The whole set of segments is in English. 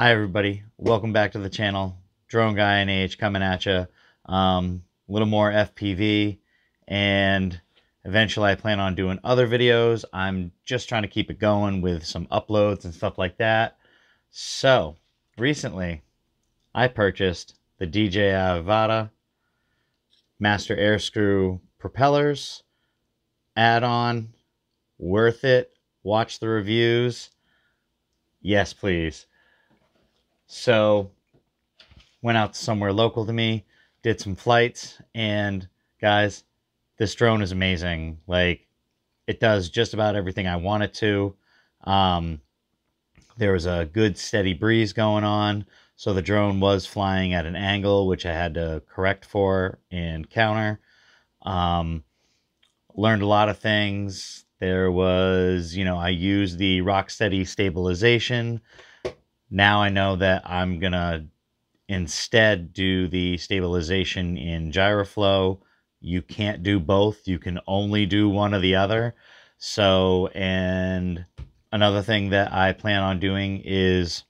Hi everybody, welcome back to the channel. Drone Guy NH coming at you. A little more FPV, and eventually I plan on doing other videos. I'm just trying to keep it going with some uploads and stuff like that. So recently I purchased the DJI Avata Master Airscrew propellers add-on. Worth it. Watch the reviews. Yes, please. So went out somewhere local to me, did some flights, and guys, this drone is amazing. Like, it does just about everything I want it to. Um, there was a good steady breeze going on, so the drone was flying at an angle, which I had to correct for and counter. Um, Learned a lot of things. There was, I used the Rocksteady stabilization. Now I know that I'm gonna instead do the stabilization in gyroflow. You can't do both. You can only do one or the other. So, and another thing that I plan on doing is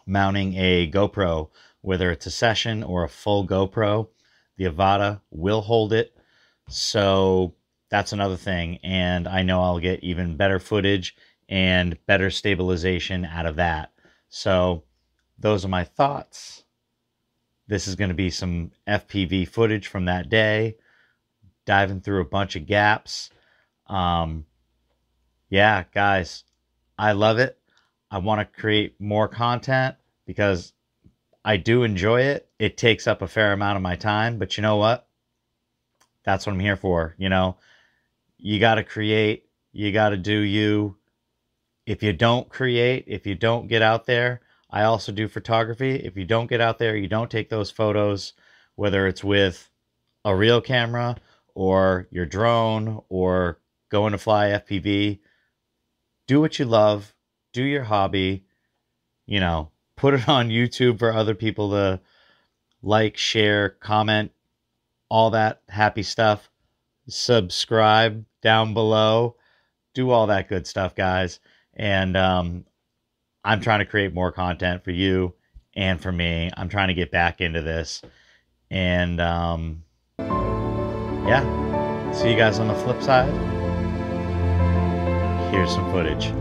mounting a GoPro, whether it's a session or a full GoPro. The Avata will hold it. So that's another thing. And I know I'll get even better footage and better stabilization out of that. So those are my thoughts. This is going to be some FPV footage from that day, diving through a bunch of gaps. Yeah, guys, I love it. I want to create more content because I do enjoy it. It takes up a fair amount of my time, but you know what? That's what I'm here for. You got to create, you got to do you. If you don't create, if you don't get out there, I also do photography. If you don't get out there, you don't take those photos, whether it's with a real camera or your drone or going to fly FPV, do what you love, do your hobby, put it on YouTube for other people to like, share, comment, all that happy stuff. Subscribe down below. Do all that good stuff, guys. And I'm trying to create more content for you and for me. I'm trying to get back into this. And yeah, see you guys on the flip side. Here's some footage.